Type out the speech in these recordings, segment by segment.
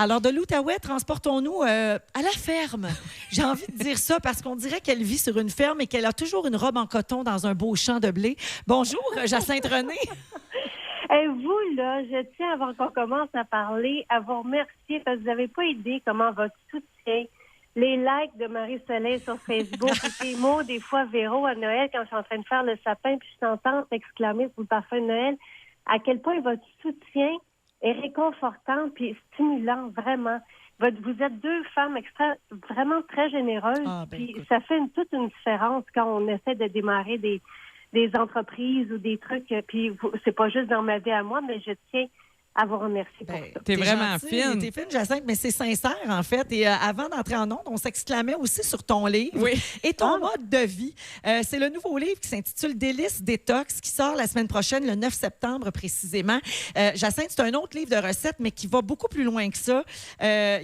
Alors, de l'Outaouais, transportons-nous à la ferme. J'ai envie de dire ça parce qu'on dirait qu'elle vit sur une ferme et qu'elle a toujours une robe en coton dans un beau champ de blé. Bonjour, Jacinthe René. Et vous, là, je tiens, avant qu'on commence à parler, à vous remercier parce que vous n'avez pas idée comment votre soutien, les likes de Marie-Soleil sur Facebook, les mots, des fois, Véro, à Noël, quand je suis en train de faire le sapin, puis je t'entends t'exclamer sur le parfum de Noël, à quel point votre soutien est réconfortant puis stimulant, vraiment. Vous êtes deux femmes vraiment très généreuses, puis écoute. Ça fait toute une différence quand on essaie de démarrer des entreprises ou des trucs. Puis c'est pas juste dans ma vie à moi, mais je tiens à vous remercier pour ça. T'es vraiment fine. T'es fine, Jacinthe, mais c'est sincère, en fait. Et avant d'entrer en ondes, on s'exclamait aussi sur ton livre et ton mode de vie. C'est le nouveau livre qui s'intitule « Délices détox » qui sort la semaine prochaine, le 9 septembre précisément. Jacinthe, c'est un autre livre de recettes, mais qui va beaucoup plus loin que ça. C'est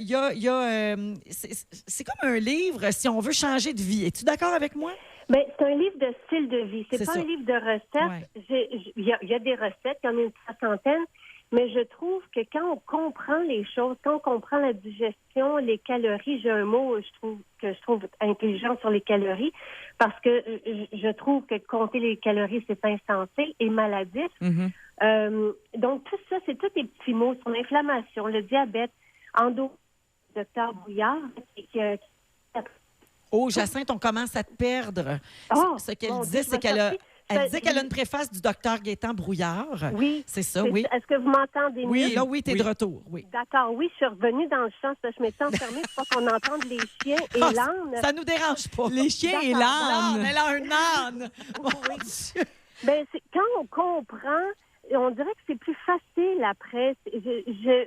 comme un livre si on veut changer de vie. Es-tu d'accord avec moi? Bien, c'est un livre de style de vie. C'est pas ça. Un livre de recettes. Il y a des recettes, il y en a une soixantaine. Mais je trouve que quand on comprend les choses, quand on comprend la digestion, les calories, j'ai un mot que je trouve intelligent sur les calories, parce que je trouve que compter les calories, c'est insensé et maladif. Mm-hmm. Donc, tout ça, c'est tous des petits mots sur l'inflammation, le diabète, Dr Brouillard. Oh, Jacinthe, on commence à te perdre. Ce qu'elle disait, c'est Elle disait qu'elle a une préface du docteur Gaétan Brouillard. Oui. C'est ça, oui. Est-ce que vous m'entendez mieux? Oui, là, oui, t'es de retour. Oui. D'accord, oui, je suis revenue dans le champ. Je m'étais enfermée pour pas qu'on entende les chiens et l'âne. Ça nous dérange pas. Les chiens et l'âne. Elle a un âne. Mon Dieu. Bien, quand on comprend, on dirait que c'est plus facile après.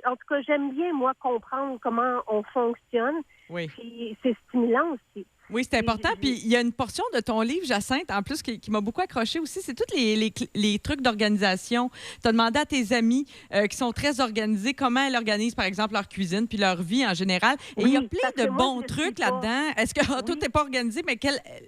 En tout cas, j'aime bien, moi, comprendre comment on fonctionne. Oui. Puis c'est stimulant aussi. Oui, c'est important. Puis il y a une portion de ton livre, Jacinthe, en plus, qui m'a beaucoup accroché aussi. C'est tous les trucs d'organisation. Tu as demandé à tes amis qui sont très organisés comment elles organisent, par exemple, leur cuisine puis leur vie en général. Et il y a plein de bons trucs là-dedans. Est-ce que toi, tu n'es pas organisé? Mais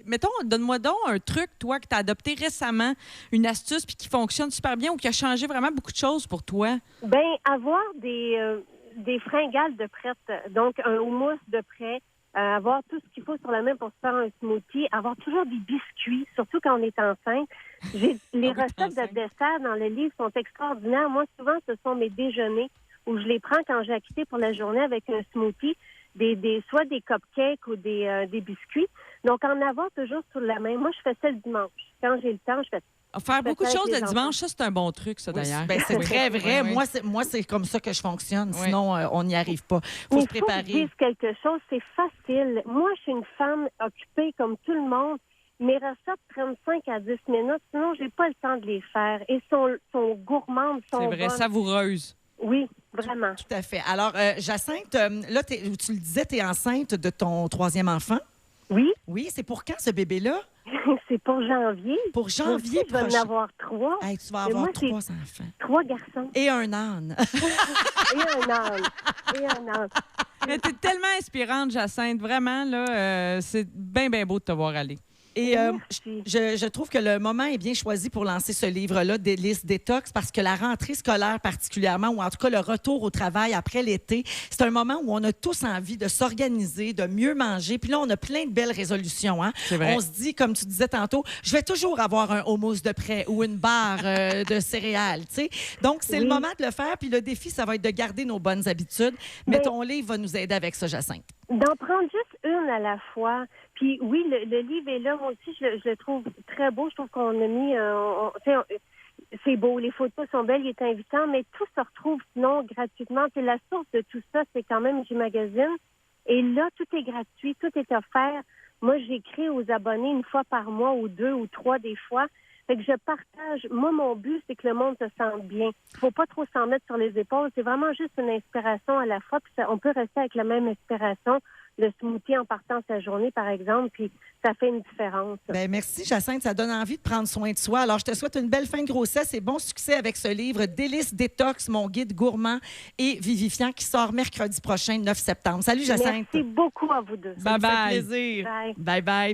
mettons, donne-moi donc un truc, toi, que tu as adopté récemment, une astuce puis qui fonctionne super bien ou qui a changé vraiment beaucoup de choses pour toi. Bien, avoir des fringales de prête, donc un houmous de prêt. Avoir tout ce qu'il faut sur la main pour se faire un smoothie, avoir toujours des biscuits, surtout quand on est enceinte. Les recettes de dessert dans le livre sont extraordinaires. Moi, souvent, ce sont mes déjeuners où je les prends quand j'ai quitté pour la journée avec un smoothie, soit des cupcakes ou des biscuits. Donc, en avoir toujours sur la main. Moi, je fais ça le dimanche. Quand j'ai le temps, je fais faire beaucoup de choses le dimanche, ça, c'est un bon truc, ça, d'ailleurs. Ben, c'est très vrai. Oui. Moi, c'est comme ça que je fonctionne. Oui. Sinon, on n'y arrive pas. Il faut se préparer. Faut que je dise quelque chose, c'est facile. Moi, je suis une femme occupée comme tout le monde. Mes recettes prennent 5 à 10 minutes. Sinon, j'ai pas le temps de les faire. Et sont gourmandes, sont c'est vrai, bonnes. Savoureuses. Oui, vraiment. Tout à fait. Alors, Jacinthe, là, tu le disais, tu es enceinte de ton 3e enfant. Oui. Oui, c'est pour quand, ce bébé-là? C'est pour janvier. Pour janvier prochain. Tu vas en avoir 3. Hey, tu vas avoir 3 enfants. 3 garçons. Et un âne. Et un âne. Mais t'es tellement inspirante, Jacinthe. Vraiment, là, c'est bien, bien beau de te voir aller. Et je trouve que le moment est bien choisi pour lancer ce livre-là, Délices détox, parce que la rentrée scolaire particulièrement, ou en tout cas le retour au travail après l'été, c'est un moment où on a tous envie de s'organiser, de mieux manger. Puis là, on a plein de belles résolutions. Hein? C'est vrai. On se dit, comme tu disais tantôt, je vais toujours avoir un houmous de prêt ou une barre de céréales. T'sais? Donc, c'est le moment de le faire. Puis le défi, ça va être de garder nos bonnes habitudes. Mais ton livre va nous aider avec ça, Jacinthe. D'en prendre juste une à la fois. Puis oui, le livre est là. Moi aussi, je le trouve très beau. Je trouve qu'on a mis... c'est beau, les photos sont belles, il est invitant, mais tout se retrouve sinon gratuitement. C'est la source de tout ça, c'est quand même J-Magazine. Et là, tout est gratuit, tout est offert. Moi, j'écris aux abonnés une fois par mois ou 2 ou 3 des fois. Fait que je partage. Moi, mon but, c'est que le monde se sente bien. Il faut pas trop s'en mettre sur les épaules. C'est vraiment juste une inspiration à la fois. Puis on peut rester avec la même inspiration. Le smoothie en partant sa journée, par exemple, puis ça fait une différence. Bien, merci, Jacinthe. Ça donne envie de prendre soin de soi. Alors, je te souhaite une belle fin de grossesse et bon succès avec ce livre « Délices détox, mon guide gourmand et vivifiant » qui sort mercredi prochain, 9 septembre. Salut, Jacinthe. Merci beaucoup à vous deux. Bye-bye. Ça me fait plaisir. Bye-bye.